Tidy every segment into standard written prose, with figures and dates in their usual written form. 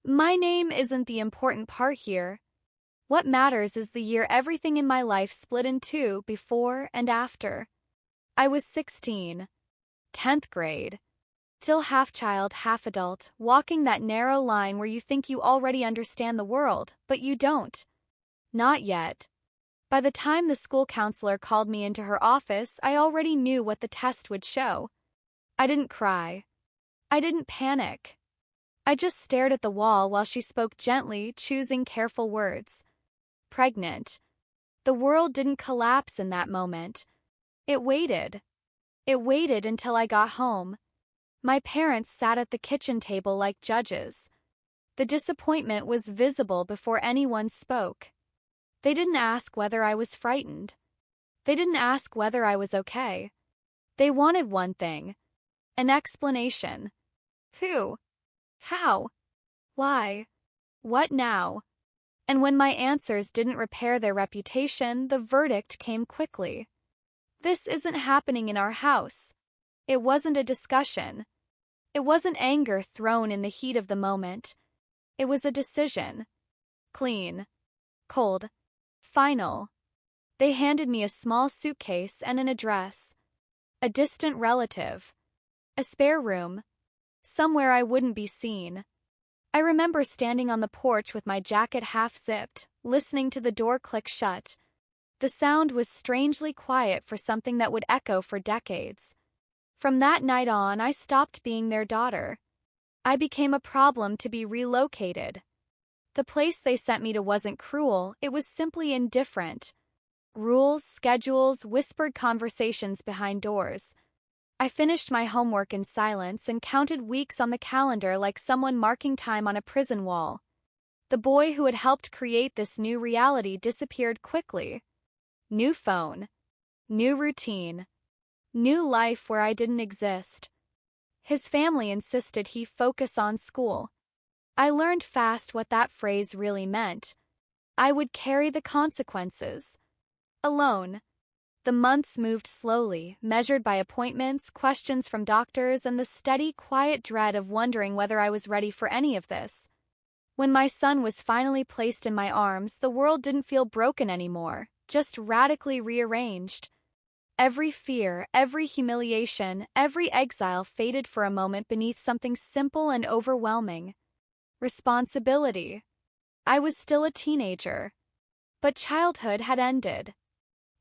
My name isn't the important part here. What matters is the year everything in my life split in two, before and after. I was 16, 10th grade, still half child, half adult, walking that narrow line where you think you already understand the world, but you don't. Not yet. By the time the school counselor called me into her office, I already knew what the test would show. I didn't cry. I didn't panic. I just stared at the wall while she spoke gently, choosing careful words. Pregnant. The world didn't collapse in that moment. It waited. It waited until I got home. My parents sat at the kitchen table like judges. The disappointment was visible before anyone spoke. They didn't ask whether I was frightened. They didn't ask whether I was okay. They wanted one thing: an explanation. Who? How? Why? What now? And when my answers didn't repair their reputation, the verdict came quickly. This isn't happening in our house. It wasn't a discussion. It wasn't anger thrown in the heat of the moment. It was a decision. Clean. Cold. Final. They handed me a small suitcase and an address. A distant relative. A spare room. Somewhere I wouldn't be seen. I remember standing on the porch with my jacket half-zipped, listening to the door click shut. The sound was strangely quiet for something that would echo for decades. From that night on, I stopped being their daughter. I became a problem to be relocated. The place they sent me to wasn't cruel, it was simply indifferent. Rules, schedules, whispered conversations behind doors. I finished my homework in silence and counted weeks on the calendar like someone marking time on a prison wall. The boy who had helped create this new reality disappeared quickly. New phone. New routine. New life where I didn't exist. His family insisted he focus on school. I learned fast what that phrase really meant. I would carry the consequences. Alone. The months moved slowly, measured by appointments, questions from doctors, and the steady, quiet dread of wondering whether I was ready for any of this. When my son was finally placed in my arms, the world didn't feel broken anymore, just radically rearranged. Every fear, every humiliation, every exile faded for a moment beneath something simple and overwhelming. Responsibility. I was still a teenager. But childhood had ended.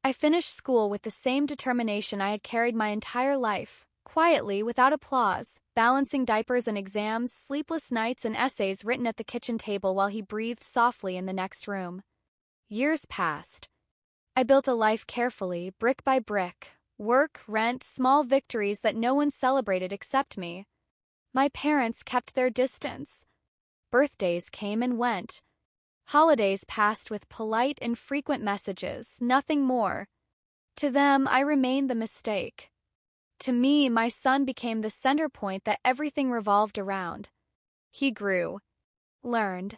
I finished school with the same determination I had carried my entire life, quietly, without applause, balancing diapers and exams, sleepless nights and essays written at the kitchen table while he breathed softly in the next room. Years passed. I built a life carefully, brick by brick. Work, rent, small victories that no one celebrated except me. My parents kept their distance. Birthdays came and went. Holidays passed with polite, infrequent messages, nothing more. To them, I remained the mistake. To me, my son became the center point that everything revolved around. He grew, learned,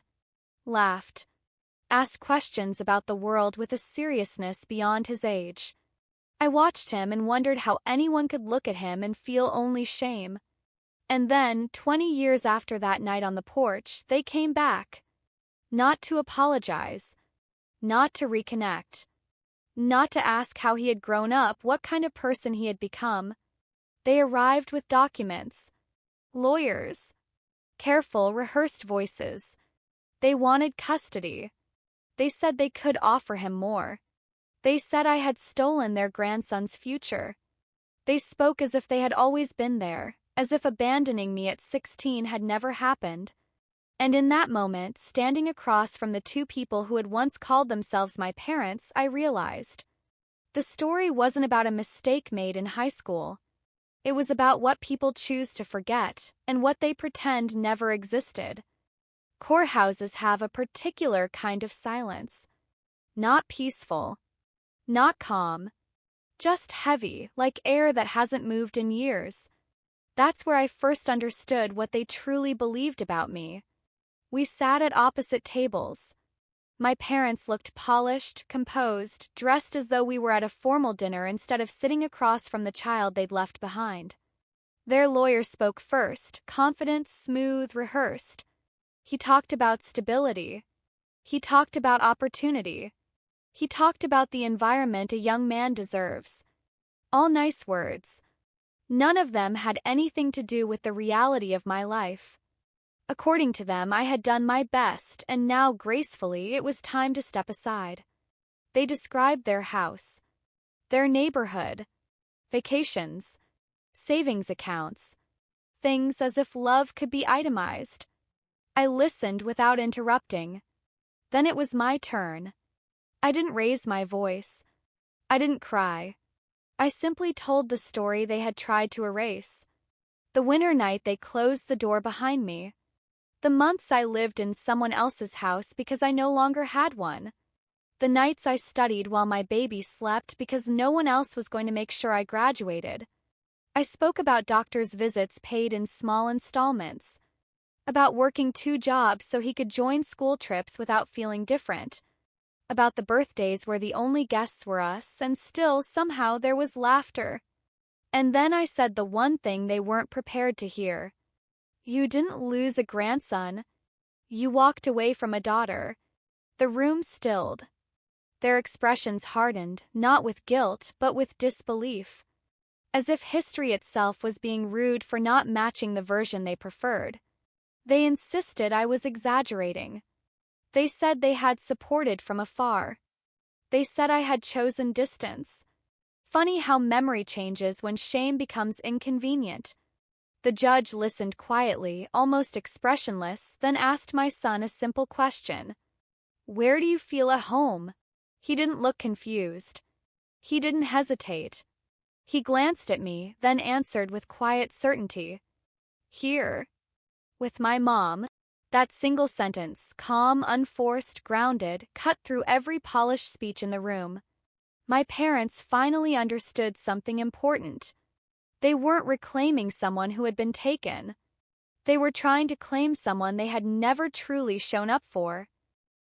laughed, asked questions about the world with a seriousness beyond his age. I watched him and wondered how anyone could look at him and feel only shame. And then, 20 years after that night on the porch, they came back. Not to apologize. Not to reconnect. Not to ask how he had grown up, what kind of person he had become. They arrived with documents. Lawyers. Careful, rehearsed voices. They wanted custody. They said they could offer him more. They said I had stolen their grandson's future. They spoke as if they had always been there, as if abandoning me at 16 had never happened. And in that moment, standing across from the two people who had once called themselves my parents, I realized. The story wasn't about a mistake made in high school. It was about what people choose to forget and what they pretend never existed. Courthouses have a particular kind of silence. Not peaceful. Not calm. Just heavy, like air that hasn't moved in years. That's where I first understood what they truly believed about me. We sat at opposite tables. My parents looked polished, composed, dressed as though we were at a formal dinner instead of sitting across from the child they'd left behind. Their lawyer spoke first, confident, smooth, rehearsed. He talked about stability. He talked about opportunity. He talked about the environment a young man deserves. All nice words. None of them had anything to do with the reality of my life. According to them, I had done my best, and now, gracefully, it was time to step aside. They described their house, their neighborhood, vacations, savings accounts, things as if love could be itemized. I listened without interrupting. Then it was my turn. I didn't raise my voice. I didn't cry. I simply told the story they had tried to erase. The winter night they closed the door behind me. The months I lived in someone else's house because I no longer had one. The nights I studied while my baby slept because no one else was going to make sure I graduated. I spoke about doctor's visits paid in small installments, about working 2 jobs so he could join school trips without feeling different, about the birthdays where the only guests were us, and still, somehow, there was laughter. And then I said the one thing they weren't prepared to hear. You didn't lose a grandson. You walked away from a daughter. The room stilled. Their expressions hardened, not with guilt, but with disbelief. As if history itself was being rude for not matching the version they preferred. They insisted I was exaggerating. They said they had supported from afar. They said I had chosen distance. Funny how memory changes when shame becomes inconvenient. The judge listened quietly, almost expressionless, then asked my son a simple question. Where do you feel at home? He didn't look confused. He didn't hesitate. He glanced at me, then answered with quiet certainty. Here. With my mom. That single sentence, calm, unforced, grounded, cut through every polished speech in the room. My parents finally understood something important. They weren't reclaiming someone who had been taken. They were trying to claim someone they had never truly shown up for.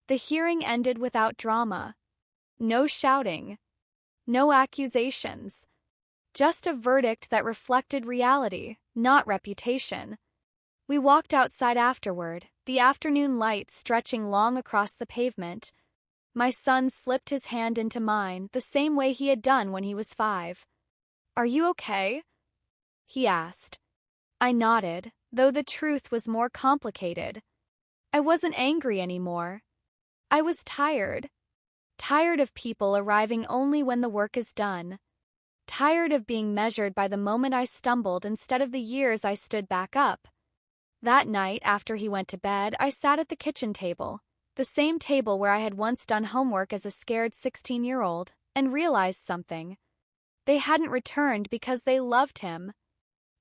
The hearing ended without drama. No shouting. No accusations. Just a verdict that reflected reality, not reputation. We walked outside afterward, the afternoon light stretching long across the pavement. My son slipped his hand into mine, the same way he had done when he was 5. Are you okay? He asked. I nodded, though the truth was more complicated. I wasn't angry anymore. I was tired. Tired of people arriving only when the work is done. Tired of being measured by the moment I stumbled instead of the years I stood back up. That night, after he went to bed, I sat at the kitchen table, the same table where I had once done homework as a scared 16-year-old, and realized something. They hadn't returned because they loved him.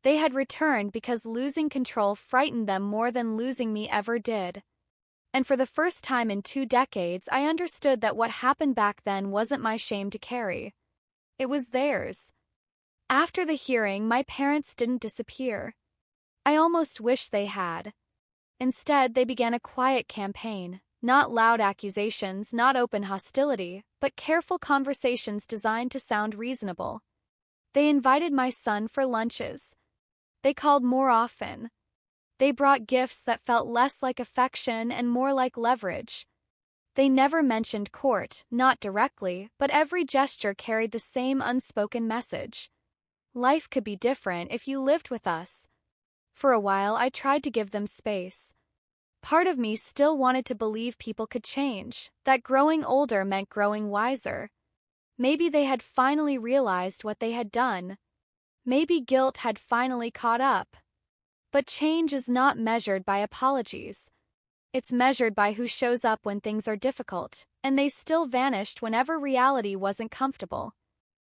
They had returned because losing control frightened them more than losing me ever did. And for the first time in 2 decades, I understood that what happened back then wasn't my shame to carry. It was theirs. After the hearing, my parents didn't disappear. I almost wish they had. Instead, they began a quiet campaign, not loud accusations, not open hostility, but careful conversations designed to sound reasonable. They invited my son for lunches. They called more often. They brought gifts that felt less like affection and more like leverage. They never mentioned court, not directly, but every gesture carried the same unspoken message. Life could be different if you lived with us. For a while, I tried to give them space. Part of me still wanted to believe people could change, that growing older meant growing wiser. Maybe they had finally realized what they had done. Maybe guilt had finally caught up. But change is not measured by apologies. It's measured by who shows up when things are difficult, and they still vanished whenever reality wasn't comfortable.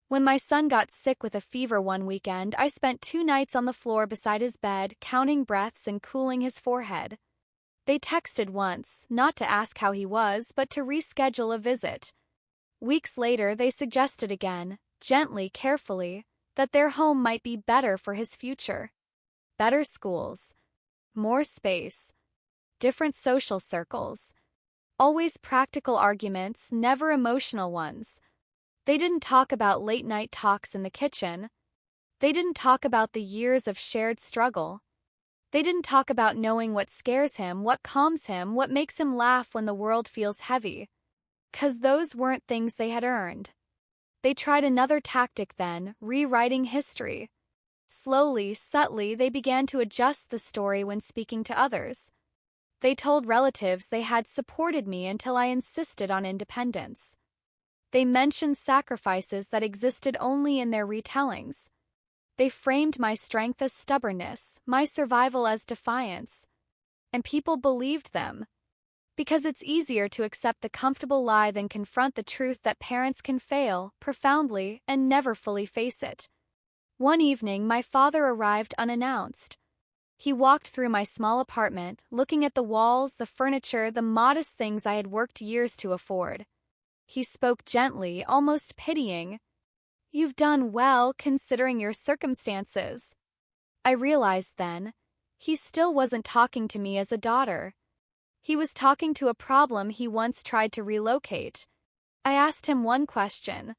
When my son got sick with a fever one weekend, I spent 2 nights on the floor beside his bed, counting breaths and cooling his forehead. They texted once, not to ask how he was, but to reschedule a visit. Weeks later, they suggested again, gently, carefully, that their home might be better for his future. Better schools. More space. Different social circles. Always practical arguments, never emotional ones. They didn't talk about late-night talks in the kitchen. They didn't talk about the years of shared struggle. They didn't talk about knowing what scares him, what calms him, what makes him laugh when the world feels heavy. 'Cause those weren't things they had earned. They tried another tactic then, rewriting history. Slowly, subtly, they began to adjust the story when speaking to others. They told relatives they had supported me until I insisted on independence. They mentioned sacrifices that existed only in their retellings. They framed my strength as stubbornness, my survival as defiance. And people believed them. Because it's easier to accept the comfortable lie than confront the truth that parents can fail, profoundly, and never fully face it. One evening, my father arrived unannounced. He walked through my small apartment, looking at the walls, the furniture, the modest things I had worked years to afford. He spoke gently, almost pitying. "You've done well, considering your circumstances." I realized then, he still wasn't talking to me as a daughter. He was talking to a problem he once tried to relocate. I asked him one question.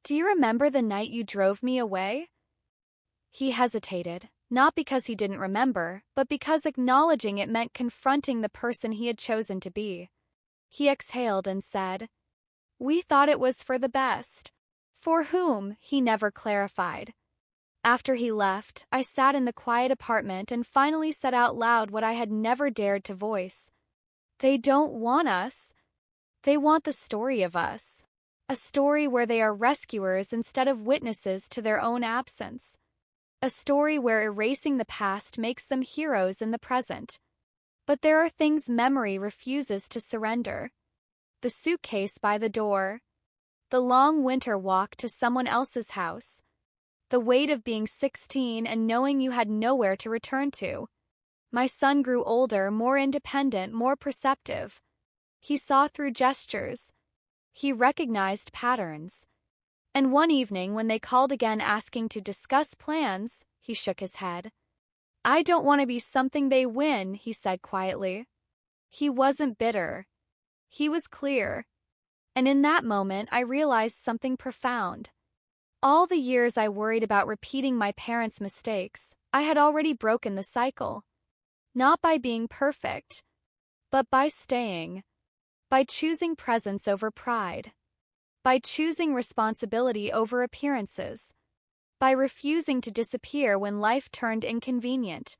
"Do you remember the night you drove me away?" He hesitated, not because he didn't remember, but because acknowledging it meant confronting the person he had chosen to be. He exhaled and said, "We thought it was for the best." For whom, he never clarified. After he left, I sat in the quiet apartment and finally said out loud what I had never dared to voice. They don't want us. They want the story of us. A story where they are rescuers instead of witnesses to their own absence. A story where erasing the past makes them heroes in the present. But there are things memory refuses to surrender. The suitcase by the door. The long winter walk to someone else's house. The weight of being 16 and knowing you had nowhere to return to. My son grew older, more independent, more perceptive. He saw through gestures. He recognized patterns. And one evening, when they called again asking to discuss plans, he shook his head. "I don't want to be something they win," he said quietly. He wasn't bitter. He was clear. And in that moment, I realized something profound. All the years I worried about repeating my parents' mistakes, I had already broken the cycle. Not by being perfect, but by staying. By choosing presence over pride. By choosing responsibility over appearances. By refusing to disappear when life turned inconvenient.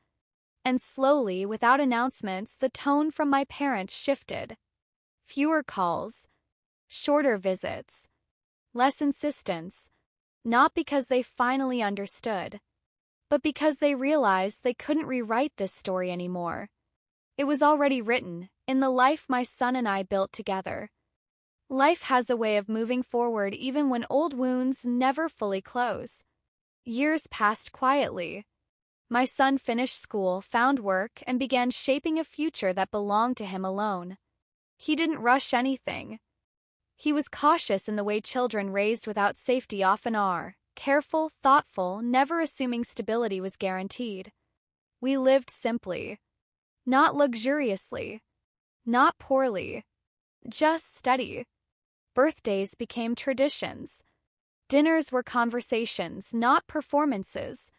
And slowly, without announcements, the tone from my parents shifted. Fewer calls. Shorter visits. Less insistence. Not because they finally understood, but because they realized they couldn't rewrite this story anymore. It was already written, in the life my son and I built together. Life has a way of moving forward even when old wounds never fully close. Years passed quietly. My son finished school, found work, and began shaping a future that belonged to him alone. He didn't rush anything. He was cautious in the way children raised without safety often are, careful, thoughtful, never assuming stability was guaranteed. We lived simply. Not luxuriously. Not poorly. Just steady. Birthdays became traditions. Dinners were conversations, not performances.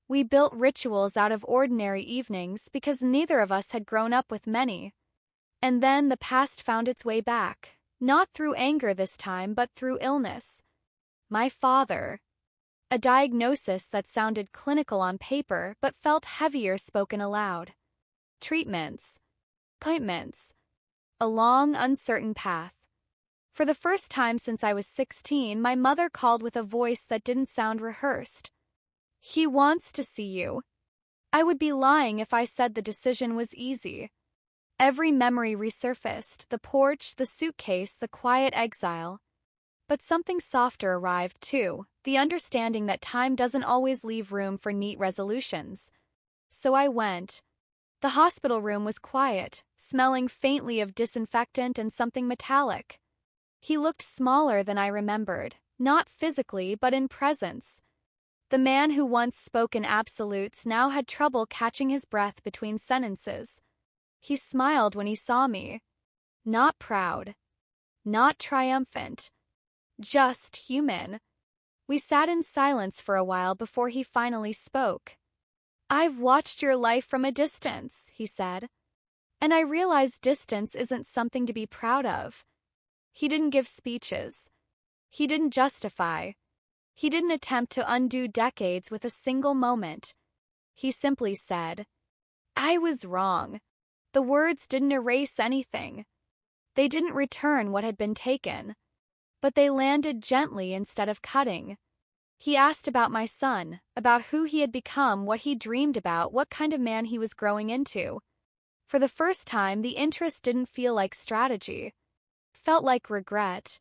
We built rituals out of ordinary evenings because neither of us had grown up with many. And then the past found its way back. Not through anger this time, but through illness. My father. A diagnosis that sounded clinical on paper, but felt heavier spoken aloud. Treatments. Appointments. A long, uncertain path. For the first time since I was 16, my mother called with a voice that didn't sound rehearsed. "He wants to see you." I would be lying if I said the decision was easy. Every memory resurfaced, the porch, the suitcase, the quiet exile. But something softer arrived too, the understanding that time doesn't always leave room for neat resolutions. So I went. The hospital room was quiet, smelling faintly of disinfectant and something metallic. He looked smaller than I remembered, not physically but in presence. The man who once spoke in absolutes now had trouble catching his breath between sentences. He smiled when he saw me. Not proud. Not triumphant. Just human. We sat in silence for a while before he finally spoke. "I've watched your life from a distance," he said, "and I realize distance isn't something to be proud of." He didn't give speeches. He didn't justify. He didn't attempt to undo decades with a single moment. He simply said, "I was wrong." The words didn't erase anything. They didn't return what had been taken, but they landed gently instead of cutting. He asked about my son, about who he had become, what he dreamed about, what kind of man he was growing into. For the first time, the interest didn't feel like strategy. It felt like regret.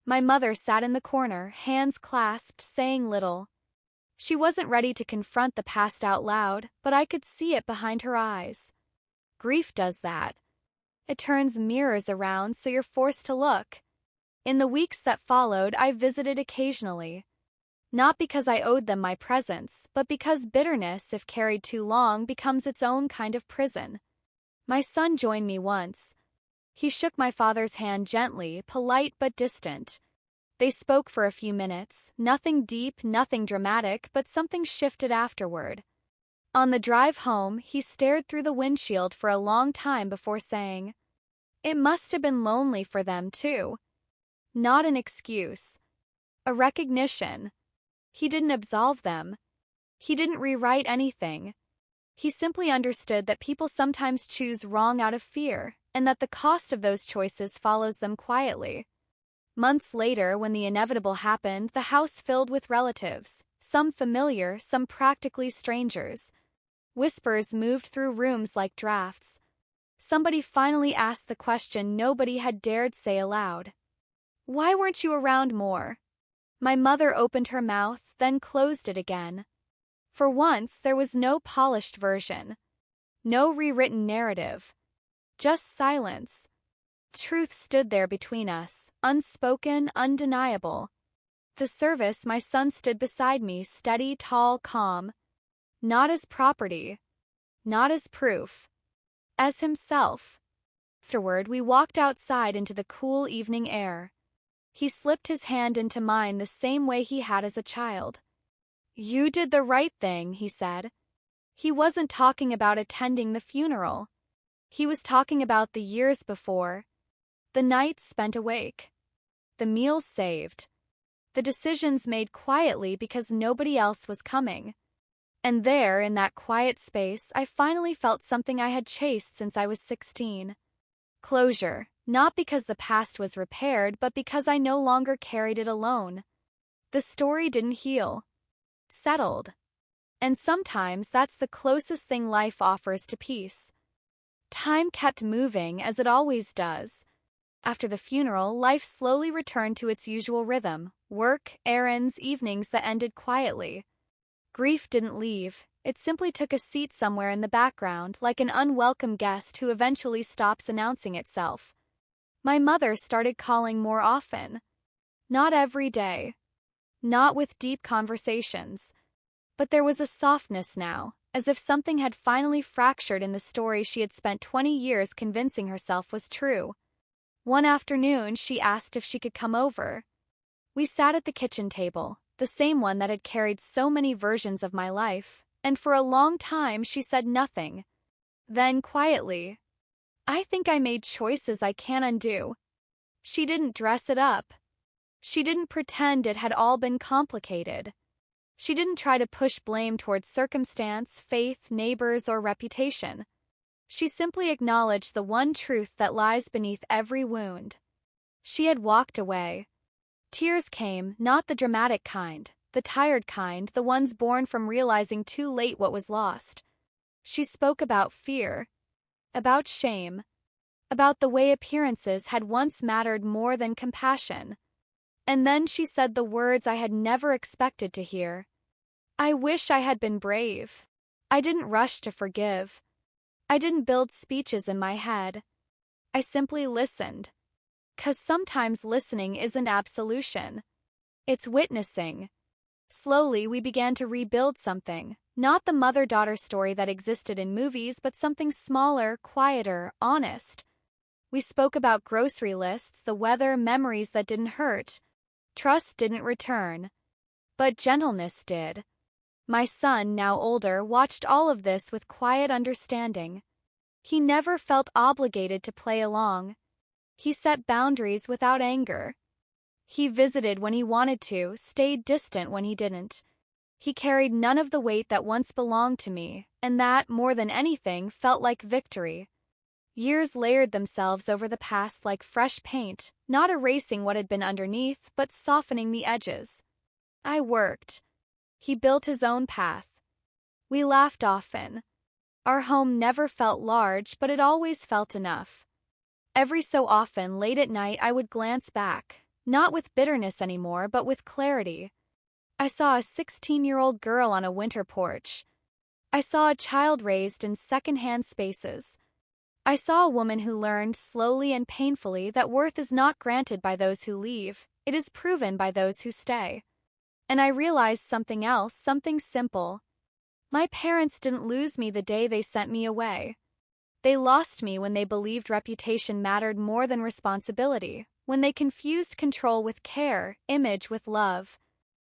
My mother sat in the corner, hands clasped, saying little. She wasn't ready to confront the past out loud, but I could see it behind her eyes. Grief does that. It turns mirrors around so you're forced to look. In the weeks that followed, I visited occasionally. Not because I owed them my presence, but because bitterness, if carried too long, becomes its own kind of prison. My son joined me once. He shook my father's hand gently, polite but distant. They spoke for a few minutes, nothing deep, nothing dramatic, but something shifted afterward. On the drive home, he stared through the windshield for a long time before saying, "It must have been lonely for them, too." Not an excuse. A recognition. He didn't absolve them. He didn't rewrite anything. He simply understood that people sometimes choose wrong out of fear, and that the cost of those choices follows them quietly. Months later, when the inevitable happened, the house filled with relatives, some familiar, some practically strangers. Whispers moved through rooms like drafts. Somebody finally asked the question nobody had dared say aloud. "Why weren't you around more?" My mother opened her mouth, then closed it again. For once, there was no polished version. No rewritten narrative. Just silence. Truth stood there between us, unspoken, undeniable. The service, my son stood beside me, steady, tall, calm. Not as property. Not as proof. As himself. Afterward, we walked outside into the cool evening air. He slipped his hand into mine the same way he had as a child. "You did the right thing," he said. He wasn't talking about attending the funeral. He was talking about the years before. The nights spent awake. The meals saved. The decisions made quietly because nobody else was coming. And there, in that quiet space, I finally felt something I had chased since I was 16. Closure, not because the past was repaired, but because I no longer carried it alone. The story didn't heal. Settled. And sometimes that's the closest thing life offers to peace. Time kept moving, as it always does. After the funeral, life slowly returned to its usual rhythm: work, errands, evenings that ended quietly. Grief didn't leave. It simply took a seat somewhere in the background, like an unwelcome guest who eventually stops announcing itself. My mother started calling more often. Not every day. Not with deep conversations. But there was a softness now, as if something had finally fractured in the story she had spent 20 years convincing herself was true. One afternoon, she asked if she could come over. We sat at the kitchen table, the same one that had carried so many versions of my life, and for a long time she said nothing. Then, quietly, "I think I made choices I can't undo." She didn't dress it up. She didn't pretend it had all been complicated. She didn't try to push blame towards circumstance, faith, neighbors, or reputation. She simply acknowledged the one truth that lies beneath every wound. She had walked away. Tears came, not the dramatic kind, the tired kind, the ones born from realizing too late what was lost. She spoke about fear, about shame, about the way appearances had once mattered more than compassion. And then she said the words I had never expected to hear. "I wish I had been brave. I didn't rush to forgive. I didn't build speeches in my head. I simply listened. 'Cause sometimes listening isn't absolution. It's witnessing." Slowly, we began to rebuild something. Not the mother-daughter story that existed in movies, but something smaller, quieter, honest. We spoke about grocery lists, the weather, memories that didn't hurt. Trust didn't return. But gentleness did. My son, now older, watched all of this with quiet understanding. He never felt obligated to play along. He set boundaries without anger. He visited when he wanted to, stayed distant when he didn't. He carried none of the weight that once belonged to me, and that, more than anything, felt like victory. Years layered themselves over the past like fresh paint, not erasing what had been underneath, but softening the edges. I worked. He built his own path. We laughed often. Our home never felt large, but it always felt enough. Every so often, late at night, I would glance back, not with bitterness anymore, but with clarity. I saw a 16-year-old girl on a winter porch. I saw a child raised in second-hand spaces. I saw a woman who learned, slowly and painfully, that worth is not granted by those who leave, it is proven by those who stay. And I realized something else, something simple. My parents didn't lose me the day they sent me away. They lost me when they believed reputation mattered more than responsibility, when they confused control with care, image with love.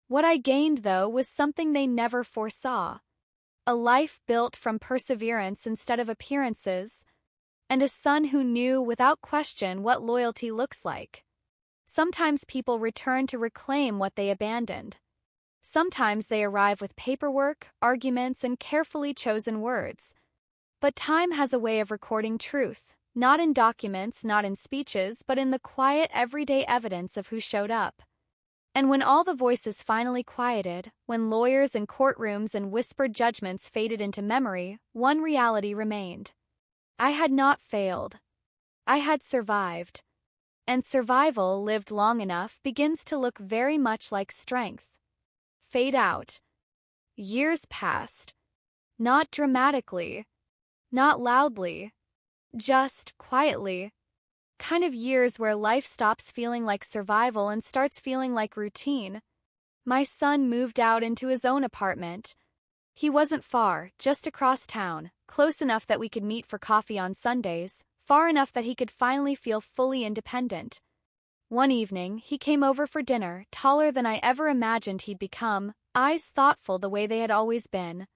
What I gained, though, was something they never foresaw. A life built from perseverance instead of appearances, and a son who knew without question what loyalty looks like. Sometimes people return to reclaim what they abandoned. Sometimes they arrive with paperwork, arguments, and carefully chosen words. But time has a way of recording truth, not in documents, not in speeches, but in the quiet, everyday evidence of who showed up. And when all the voices finally quieted, when lawyers and courtrooms and whispered judgments faded into memory, one reality remained. I had not failed. I had survived. And survival, lived long enough, begins to look very much like strength. Fade out. Years passed. Not dramatically. Not loudly. Just quietly. Kind of years where life stops feeling like survival and starts feeling like routine. My son moved out into his own apartment. He wasn't far, just across town, close enough that we could meet for coffee on Sundays, far enough that he could finally feel fully independent. One evening, he came over for dinner, taller than I ever imagined he'd become, eyes thoughtful the way they had always been.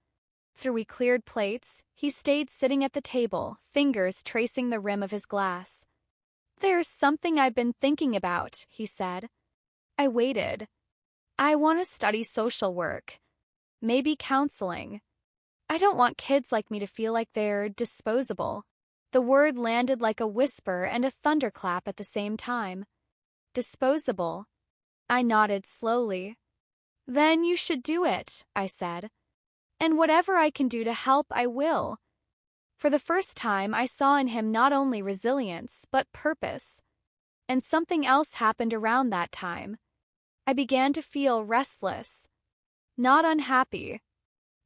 Through we cleared plates, he stayed sitting at the table, fingers tracing the rim of his glass. "There's something I've been thinking about," he said. I waited. "I want to study social work. Maybe counseling. I don't want kids like me to feel like they're disposable." The word landed like a whisper and a thunderclap at the same time. Disposable. I nodded slowly. "Then you should do it," I said. "And whatever I can do to help, I will." For the first time, I saw in him not only resilience, but purpose. And something else happened around that time. I began to feel restless. Not unhappy.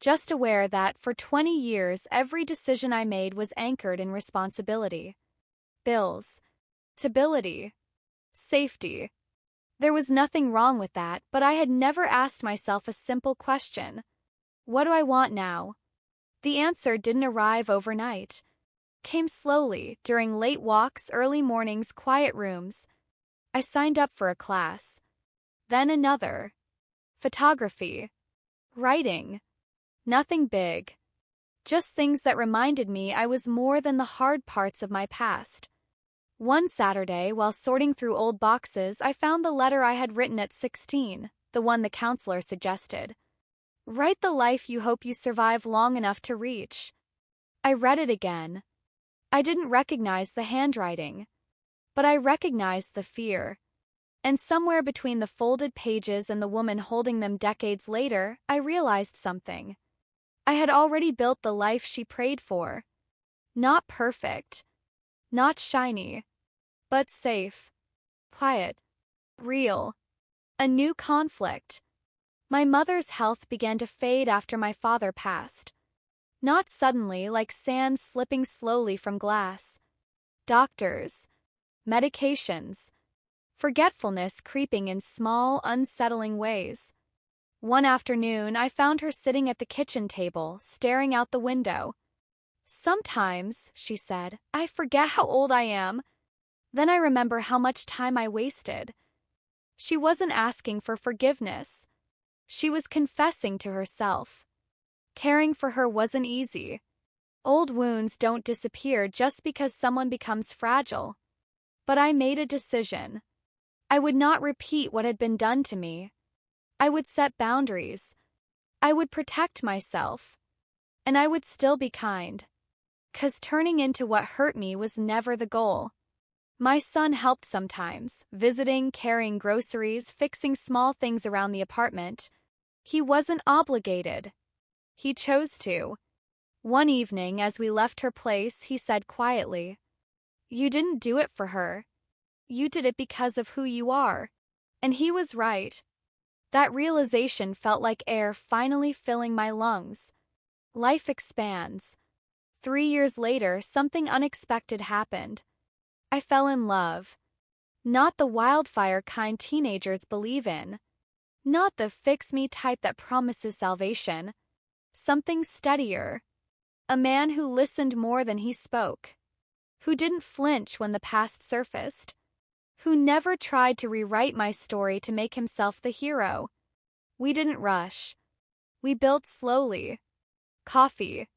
Just aware that, for 20 years, every decision I made was anchored in responsibility. Bills. Stability. Safety. There was nothing wrong with that, but I had never asked myself a simple question. What do I want now? The answer didn't arrive overnight. Came slowly, during late walks, early mornings, quiet rooms. I signed up for a class. Then another. Photography. Writing. Nothing big. Just things that reminded me I was more than the hard parts of my past. One Saturday, while sorting through old boxes, I found the letter I had written at 16, the one the counselor suggested. "Write the life you hope you survive long enough to reach." I read it again. I didn't recognize the handwriting, but I recognized the fear. And somewhere between the folded pages and the woman holding them decades later, I realized something. I had already built the life she prayed for. Not perfect. Not shiny. But safe. Quiet. Real. A new conflict. My mother's health began to fade after my father passed. Not suddenly, like sand slipping slowly from glass. Doctors. Medications. Forgetfulness creeping in small, unsettling ways. One afternoon, I found her sitting at the kitchen table, staring out the window. "Sometimes," she said, "I forget how old I am. Then I remember how much time I wasted." She wasn't asking for forgiveness. She was confessing to herself. Caring for her wasn't easy. Old wounds don't disappear just because someone becomes fragile. But I made a decision. I would not repeat what had been done to me. I would set boundaries. I would protect myself. And I would still be kind. 'Cause turning into what hurt me was never the goal. My son helped sometimes, visiting, carrying groceries, fixing small things around the apartment. He wasn't obligated. He chose to. One evening, as we left her place, he said quietly, "You didn't do it for her. You did it because of who you are." And he was right. That realization felt like air finally filling my lungs. Life expands. 3 years later, something unexpected happened. I fell in love. Not the wildfire kind teenagers believe in. Not the fix-me type that promises salvation. Something steadier. A man who listened more than he spoke. Who didn't flinch when the past surfaced. Who never tried to rewrite my story to make himself the hero. We didn't rush. We built slowly. Coffee.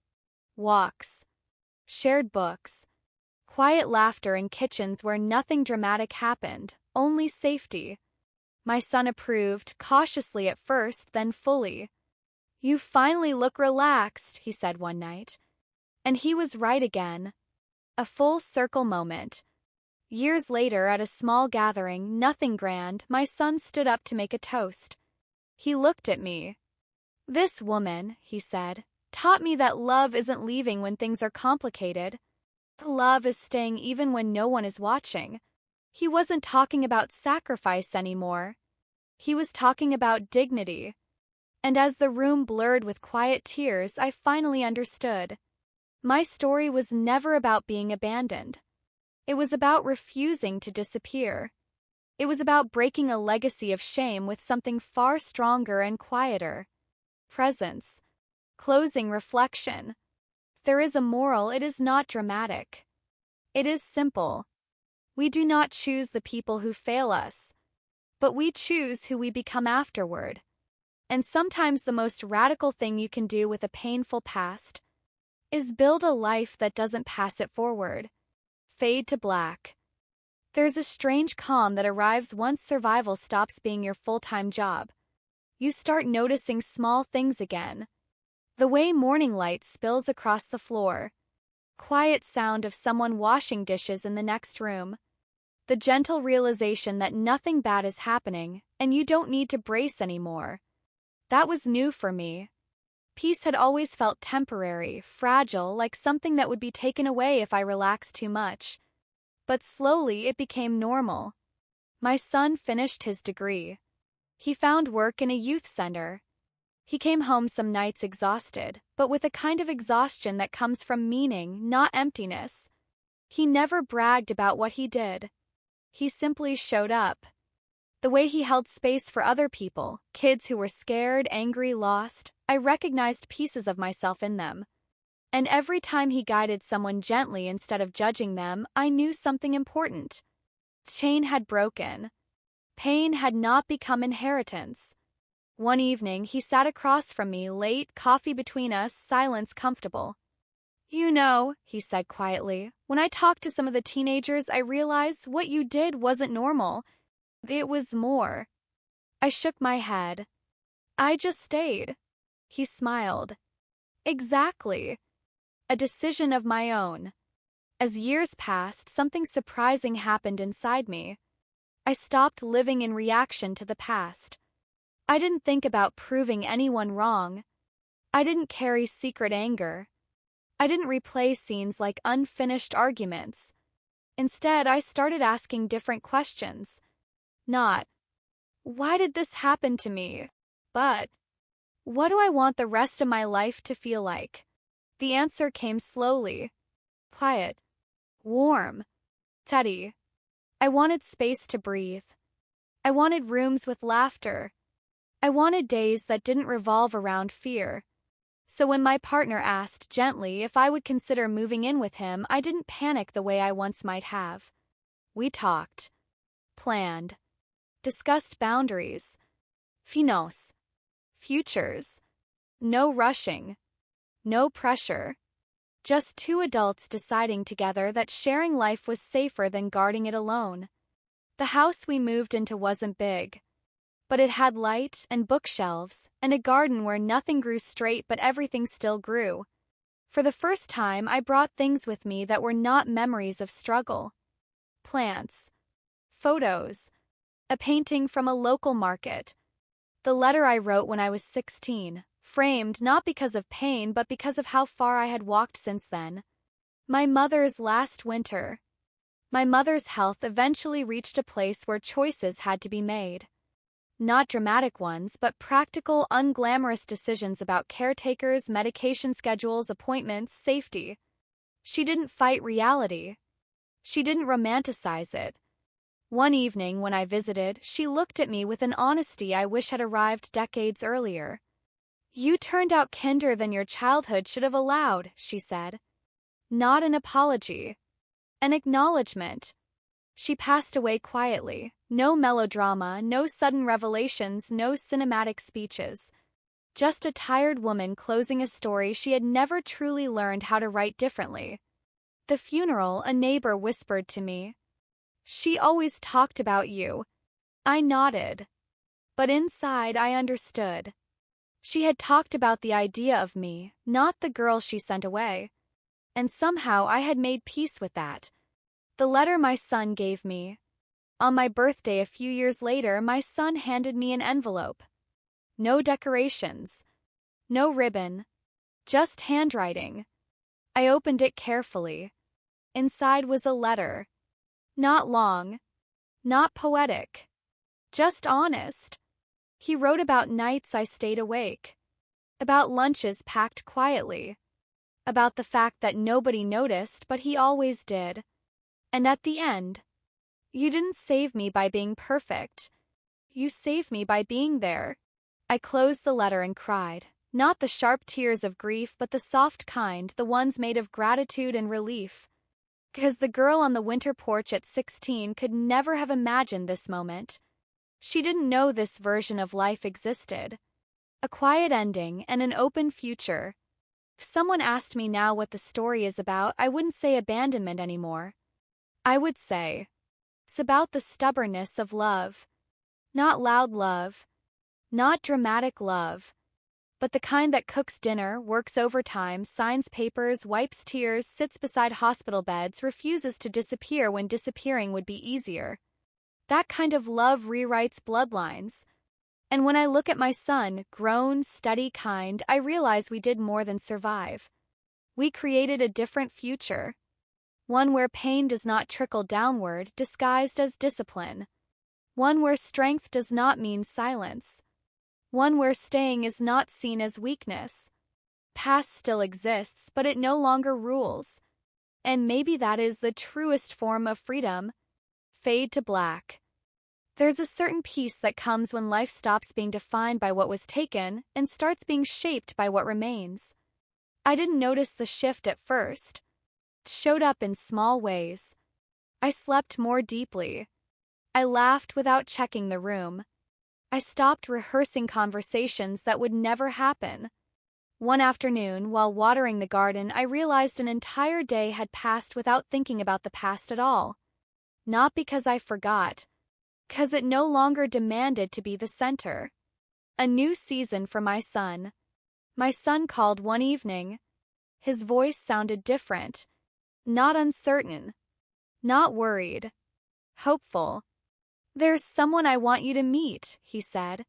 Walks. Shared books. Quiet laughter in kitchens where nothing dramatic happened, only safety. My son approved, cautiously at first, then fully. "You finally look relaxed," he said one night. And he was right again. A full circle moment. Years later, at a small gathering, nothing grand, my son stood up to make a toast. He looked at me. "This woman," he said, "taught me that love isn't leaving when things are complicated. Love is staying even when no one is watching." He wasn't talking about sacrifice anymore. He was talking about dignity. And as the room blurred with quiet tears, I finally understood. My story was never about being abandoned. It was about refusing to disappear. It was about breaking a legacy of shame with something far stronger and quieter. Presence. Closing reflection. There is a moral, it is not dramatic. It is simple. We do not choose the people who fail us, but we choose who we become afterward. And sometimes the most radical thing you can do with a painful past is build a life that doesn't pass it forward. Fade to black. There's a strange calm that arrives once survival stops being your full-time job. You start noticing small things again. The way morning light spills across the floor. Quiet sound of someone washing dishes in the next room. The gentle realization that nothing bad is happening, and you don't need to brace anymore. That was new for me. Peace had always felt temporary, fragile, like something that would be taken away if I relaxed too much. But slowly it became normal. My son finished his degree. He found work in a youth center. He came home some nights exhausted, but with a kind of exhaustion that comes from meaning, not emptiness. He never bragged about what he did. He simply showed up. The way he held space for other people, kids who were scared, angry, lost, I recognized pieces of myself in them. And every time he guided someone gently instead of judging them, I knew something important. Chain had broken. Pain had not become inheritance. One evening, he sat across from me, late, coffee between us, silence comfortable. "You know," he said quietly, "when I talked to some of the teenagers, I realized what you did wasn't normal. It was more." I shook my head. "I just stayed." He smiled. "Exactly. A decision of my own." As years passed, something surprising happened inside me. I stopped living in reaction to the past. I didn't think about proving anyone wrong. I didn't carry secret anger. I didn't replay scenes like unfinished arguments. Instead, I started asking different questions. Not, "Why did this happen to me?" but, "What do I want the rest of my life to feel like?" The answer came slowly. Quiet. Warm. Steady. I wanted space to breathe. I wanted rooms with laughter. I wanted days that didn't revolve around fear. So when my partner asked gently if I would consider moving in with him, I didn't panic the way I once might have. We talked. Planned. Discussed boundaries. Finos. futures. No rushing. No pressure. Just two adults deciding together that sharing life was safer than guarding it alone. The house we moved into wasn't big, but it had light and bookshelves and a garden where nothing grew straight but everything still grew. For the first time, I brought things with me that were not memories of struggle. Plants, photos, a painting from a local market, the letter I wrote when I was 16, framed not because of pain but because of how far I had walked since then. My mother's last winter. My mother's health eventually reached a place where choices had to be made. Not dramatic ones, but practical, unglamorous decisions about caretakers, medication schedules, appointments, safety. She didn't fight reality. She didn't romanticize it. One evening when I visited, she looked at me with an honesty I wish had arrived decades earlier. "You turned out kinder than your childhood should have allowed," she said. Not an apology. An acknowledgement. She passed away quietly. No melodrama, no sudden revelations, no cinematic speeches. Just a tired woman closing a story she had never truly learned how to write differently. The funeral, a neighbor whispered to me. "She always talked about you." I nodded. But inside I understood. She had talked about the idea of me, not the girl she sent away. And somehow I had made peace with that. The letter my son gave me. On my birthday a few years later, my son handed me an envelope. No decorations. No ribbon. Just handwriting. I opened it carefully. Inside was a letter. Not long. Not poetic. Just honest. He wrote about nights I stayed awake. About lunches packed quietly. About the fact that nobody noticed, but he always did. And at the end, "You didn't save me by being perfect. You saved me by being there." I closed the letter and cried. Not the sharp tears of grief, but the soft kind, the ones made of gratitude and relief. Because the girl on the winter porch at 16 could never have imagined this moment. She didn't know this version of life existed. A quiet ending and an open future. If someone asked me now what the story is about, I wouldn't say abandonment anymore. I would say, it's about the stubbornness of love. Not loud love. Not dramatic love. But the kind that cooks dinner, works overtime, signs papers, wipes tears, sits beside hospital beds, refuses to disappear when disappearing would be easier. That kind of love rewrites bloodlines. And when I look at my son, grown, steady, kind, I realize we did more than survive. We created a different future. One where pain does not trickle downward, disguised as discipline. One where strength does not mean silence. One where staying is not seen as weakness. Past still exists, but it no longer rules. And maybe that is the truest form of freedom. Fade to black. There's a certain peace that comes when life stops being defined by what was taken and starts being shaped by what remains. I didn't notice the shift at first. It showed up in small ways. I slept more deeply. I laughed without checking the room. I stopped rehearsing conversations that would never happen. One afternoon, while watering the garden, I realized an entire day had passed without thinking about the past at all. Not because I forgot, because it no longer demanded to be the center. A new season for my son. My son called one evening. His voice sounded different. Not uncertain. Not worried. Hopeful. "There's someone I want you to meet," he said.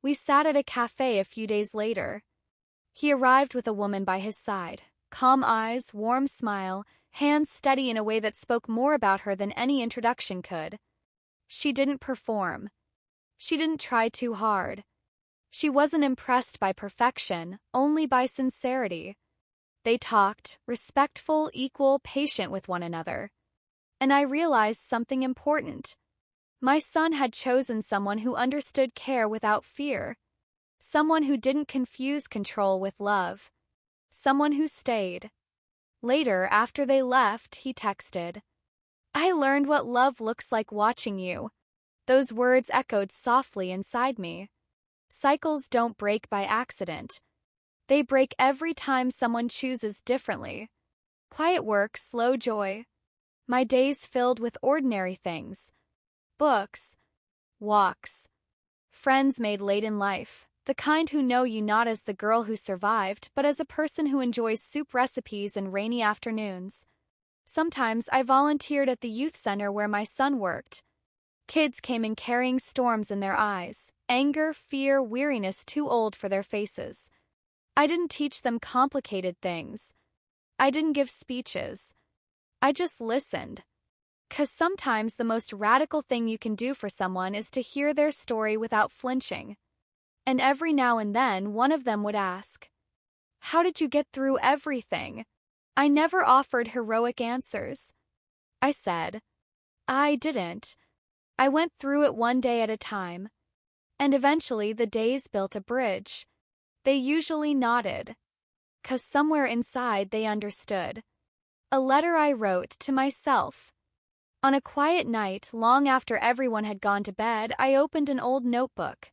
We sat at a cafe a few days later. He arrived with a woman by his side. Calm eyes, warm smile, hands steady in a way that spoke more about her than any introduction could. She didn't perform. She didn't try too hard. She wasn't impressed by perfection, only by sincerity. They talked, respectful, equal, patient with one another. And I realized something important. My son had chosen someone who understood care without fear. Someone who didn't confuse control with love. Someone who stayed. Later, after they left, he texted, "I learned what love looks like watching you." Those words echoed softly inside me. Cycles don't break by accident. They break every time someone chooses differently. Quiet work, slow joy. My days filled with ordinary things. Books, walks, friends made late in life, the kind who know you not as the girl who survived, but as a person who enjoys soup recipes and rainy afternoons. Sometimes I volunteered at the youth center where my son worked. Kids came in carrying storms in their eyes, anger, fear, weariness too old for their faces. I didn't teach them complicated things. I didn't give speeches. I just listened. 'Cause sometimes the most radical thing you can do for someone is to hear their story without flinching. And every now and then one of them would ask, "How did you get through everything?" I never offered heroic answers. I said, "I didn't. I went through it one day at a time." And eventually the days built a bridge. They usually nodded. 'Cause somewhere inside they understood. A letter I wrote to myself. On a quiet night, long after everyone had gone to bed, I opened an old notebook.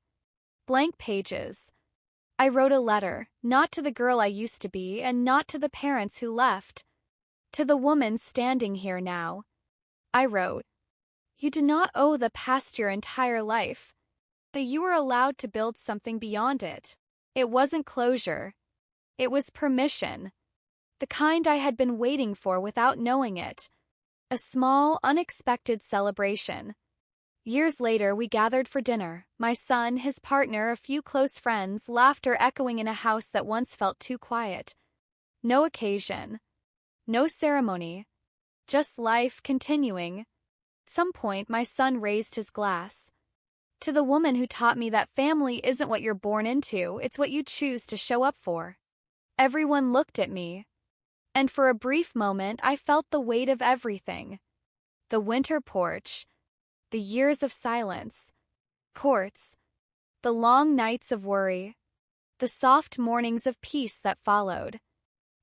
Blank pages. I wrote a letter, not to the girl I used to be, and not to the parents who left. To the woman standing here now. I wrote, "You do not owe the past your entire life. That you were allowed to build something beyond it. It wasn't closure. It was permission. The kind I had been waiting for without knowing it. A small, unexpected celebration." Years later, we gathered for dinner. My son, his partner, a few close friends, laughter echoing in a house that once felt too quiet. No occasion. No ceremony. Just life continuing. At some point, my son raised his glass. "To the woman who taught me that family isn't what you're born into, it's what you choose to show up for." Everyone looked at me. And for a brief moment, I felt the weight of everything. The winter porch. The years of silence. Courts. The long nights of worry. The soft mornings of peace that followed.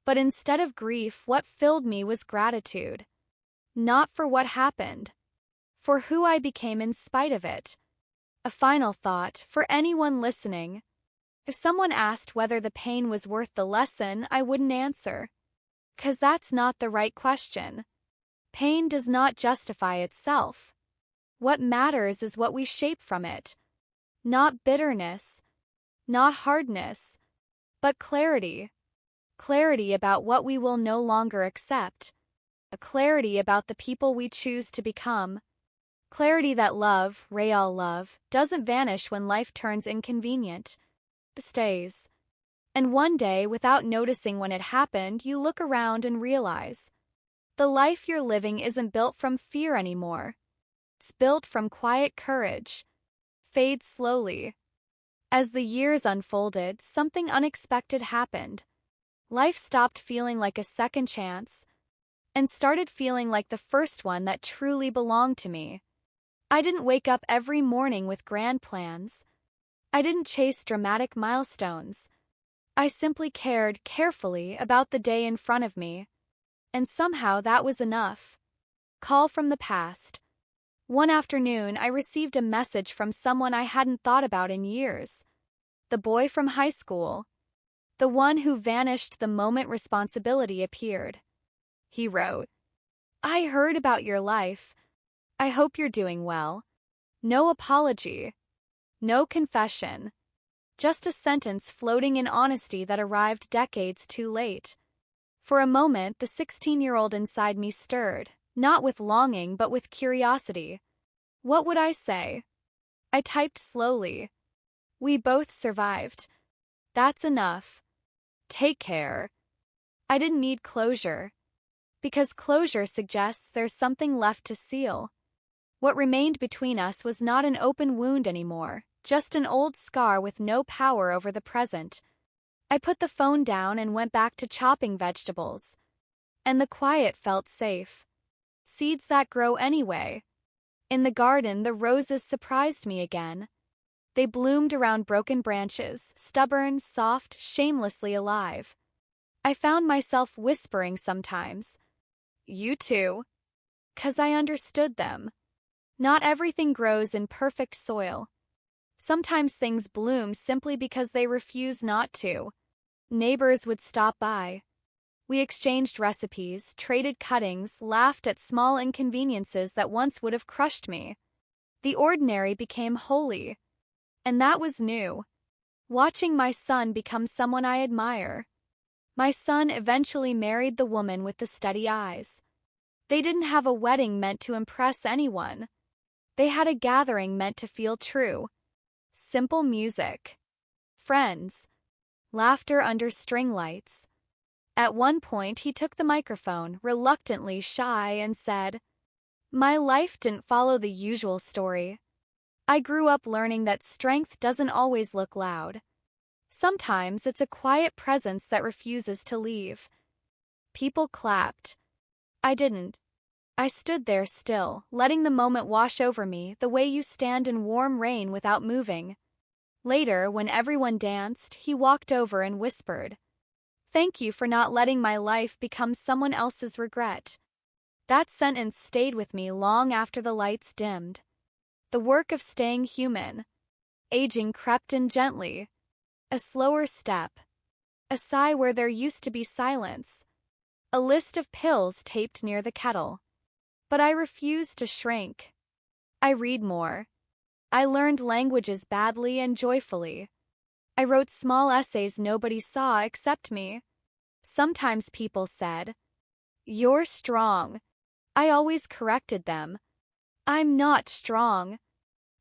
But instead of grief, what filled me was gratitude. Not for what happened. For who I became in spite of it. A final thought, for anyone listening. If someone asked whether the pain was worth the lesson, I wouldn't answer. 'Cause that's not the right question. Pain does not justify itself. What matters is what we shape from it. Not bitterness, not hardness, but clarity. Clarity about what we will no longer accept. A clarity about the people we choose to become. Clarity that love, real love, doesn't vanish when life turns inconvenient. It stays. And one day, without noticing when it happened, you look around and realize the life you're living isn't built from fear anymore. It's built from quiet courage. Fades slowly. As the years unfolded, something unexpected happened. Life stopped feeling like a second chance and started feeling like the first one that truly belonged to me. I didn't wake up every morning with grand plans. I didn't chase dramatic milestones. I simply cared carefully about the day in front of me. And somehow that was enough. Call from the past. One afternoon, I received a message from someone I hadn't thought about in years. The boy from high school. The one who vanished the moment responsibility appeared. He wrote, "I heard about your life. I hope you're doing well." No apology. No confession. Just a sentence floating in honesty that arrived decades too late. For a moment, the 16-year-old inside me stirred. Not with longing, but with curiosity. What would I say? I typed slowly. "We both survived. That's enough. Take care." I didn't need closure. Because closure suggests there's something left to seal. What remained between us was not an open wound anymore, just an old scar with no power over the present. I put the phone down and went back to chopping vegetables. And the quiet felt safe. Seeds that grow anyway. In the garden, the roses surprised me again. They bloomed around broken branches, stubborn, soft, shamelessly alive. I found myself whispering sometimes, "You too," 'cause I understood them. Not everything grows in perfect soil. Sometimes things bloom simply because they refuse not to. Neighbors would stop by. We exchanged recipes, traded cuttings, laughed at small inconveniences that once would have crushed me. The ordinary became holy. And that was new. Watching my son become someone I admire. My son eventually married the woman with the steady eyes. They didn't have a wedding meant to impress anyone. They had a gathering meant to feel true. Simple music. Friends. Laughter under string lights. At one point, he took the microphone, reluctantly shy, and said, "My life didn't follow the usual story. I grew up learning that strength doesn't always look loud. Sometimes it's a quiet presence that refuses to leave." People clapped. I didn't. I stood there still, letting the moment wash over me the way you stand in warm rain without moving. Later, when everyone danced, he walked over and whispered, "Thank you for not letting my life become someone else's regret." That sentence stayed with me long after the lights dimmed. The work of staying human. Aging crept in gently. A slower step. A sigh where there used to be silence. A list of pills taped near the kettle. But I refused to shrink. I read more. I learned languages badly and joyfully. I wrote small essays nobody saw except me. Sometimes people said, "You're strong." I always corrected them. "I'm not strong.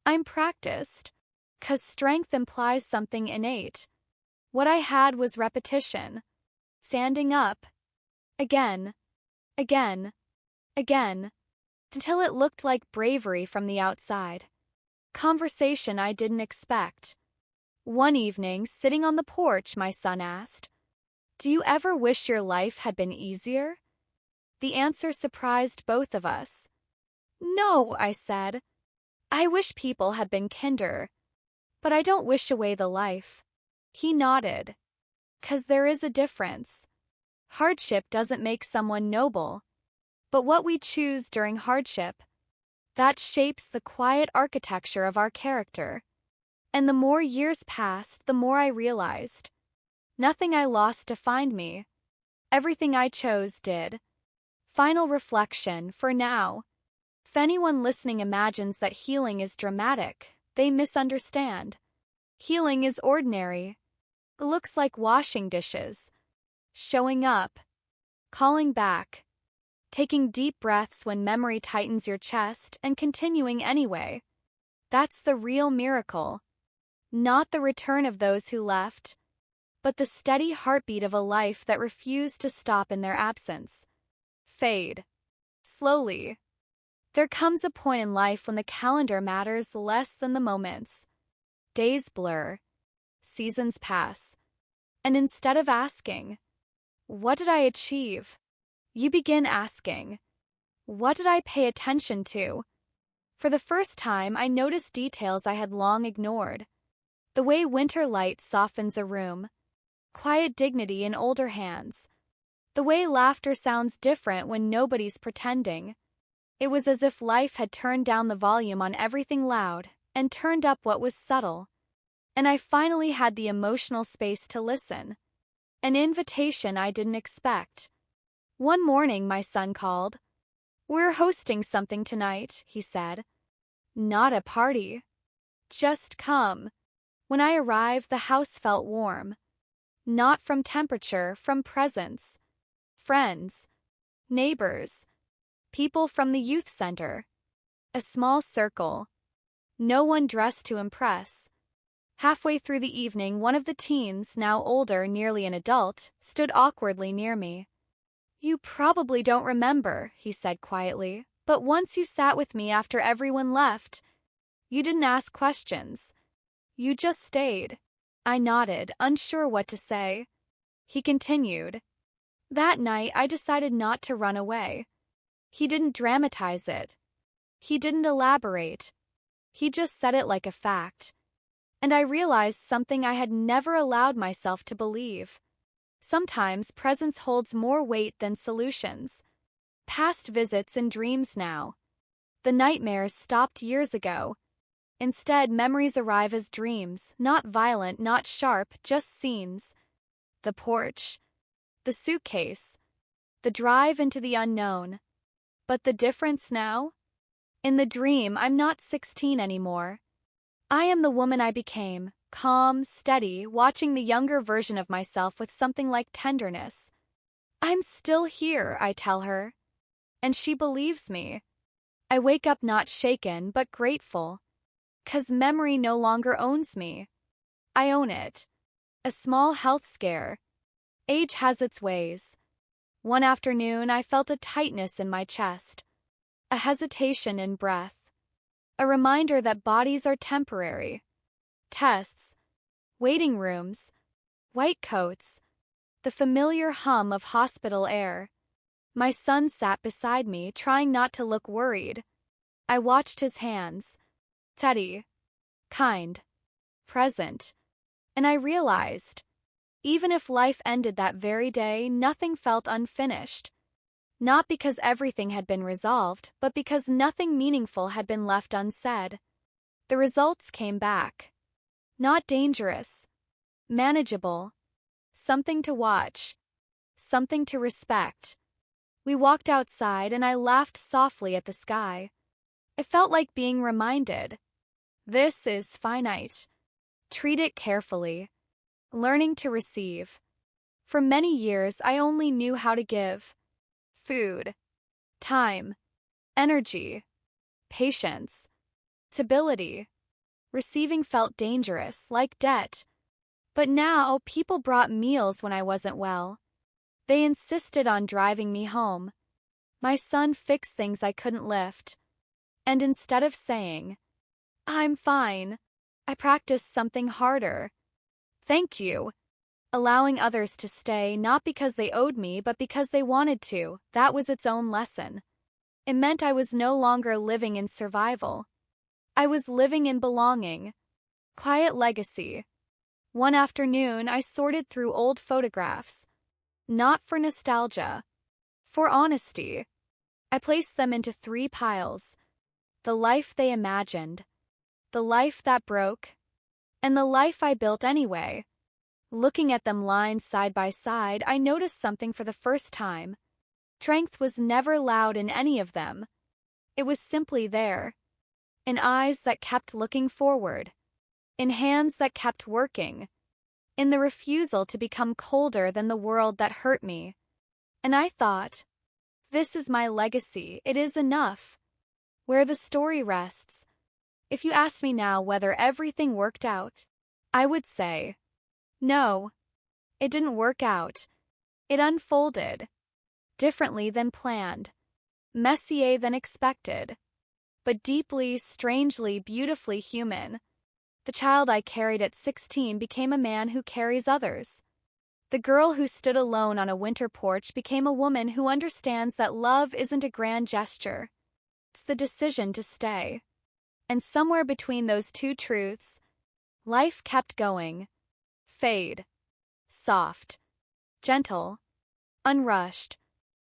I'm practiced." 'Cause strength implies something innate. What I had was repetition. Standing up. Again. Again. Again. Until it looked like bravery from the outside. Conversation I didn't expect. One evening, sitting on the porch, my son asked, "Do you ever wish your life had been easier?" The answer surprised both of us. "No," I said. "I wish people had been kinder. But I don't wish away the life." He nodded. 'Cause there is a difference. Hardship doesn't make someone noble. But what we choose during hardship, that shapes the quiet architecture of our character. And the more years passed, the more I realized. Nothing I lost defined me. Everything I chose did. Final reflection, for now. If anyone listening imagines that healing is dramatic, they misunderstand. Healing is ordinary. It looks like washing dishes. Showing up. Calling back. Taking deep breaths when memory tightens your chest and continuing anyway. That's the real miracle. Not the return of those who left, but the steady heartbeat of a life that refused to stop in their absence. Fade. Slowly. There comes a point in life when the calendar matters less than the moments. Days blur. Seasons pass. And instead of asking, "What did I achieve?" you begin asking, "What did I pay attention to?" For the first time, I noticed details I had long ignored. The way winter light softens a room. Quiet dignity in older hands. The way laughter sounds different when nobody's pretending. It was as if life had turned down the volume on everything loud and turned up what was subtle. And I finally had the emotional space to listen. An invitation I didn't expect. One morning, my son called. "We're hosting something tonight," he said. "Not a party. Just come." When I arrived, the house felt warm. Not from temperature, from presence. Friends. Neighbors. People from the youth center. A small circle. No one dressed to impress. Halfway through the evening, one of the teens, now older, nearly an adult, stood awkwardly near me. "You probably don't remember," he said quietly, "but once you sat with me after everyone left. You didn't ask questions. You just stayed." I nodded, unsure what to say. He continued. "That night, I decided not to run away." He didn't dramatize it. He didn't elaborate. He just said it like a fact. And I realized something I had never allowed myself to believe. Sometimes presence holds more weight than solutions. Past visits and dreams now. The nightmares stopped years ago. Instead, memories arrive as dreams, not violent, not sharp, just scenes. The porch, the suitcase, the drive into the unknown. But the difference now? In the dream, I'm not 16 anymore. I am the woman I became, calm, steady, watching the younger version of myself with something like tenderness. I'm still here, I tell her. And she believes me. I wake up not shaken, but grateful. 'Cause memory no longer owns me. I own it. A small health scare. Age has its ways. One afternoon, I felt a tightness in my chest. A hesitation in breath. A reminder that bodies are temporary. Tests. Waiting rooms. White coats. The familiar hum of hospital air. My son sat beside me, trying not to look worried. I watched his hands. Steady. Kind. Present. And I realized, even if life ended that very day, nothing felt unfinished. Not because everything had been resolved, but because nothing meaningful had been left unsaid. The results came back. Not dangerous. Manageable. Something to watch. Something to respect. We walked outside and I laughed softly at the sky. It felt like being reminded. This is finite. Treat it carefully. Learning to receive. For many years, I only knew how to give. Food. Time. Energy. Patience. Stability. Receiving felt dangerous, like debt. But now, people brought meals when I wasn't well. They insisted on driving me home. My son fixed things I couldn't lift. And instead of saying, "I'm fine," I practiced something harder. Thank you. Allowing others to stay, not because they owed me, but because they wanted to, that was its own lesson. It meant I was no longer living in survival. I was living in belonging. Quiet legacy. One afternoon, I sorted through old photographs. Not for nostalgia. For honesty. I placed them into 3 piles. The life they imagined. The life that broke. And the life I built anyway. Looking at them lined side by side, I noticed something for the first time. Strength was never loud in any of them. It was simply there. In eyes that kept looking forward. In hands that kept working. In the refusal to become colder than the world that hurt me. And I thought, this is my legacy, it is enough. Where the story rests. If you asked me now whether everything worked out, I would say, no, it didn't work out. It unfolded. Differently than planned. Messier than expected. But deeply, strangely, beautifully human. The child I carried at 16 became a man who carries others. The girl who stood alone on a winter porch became a woman who understands that love isn't a grand gesture. It's the decision to stay. And somewhere between those two truths, life kept going. Fade. Soft. Gentle. Unrushed.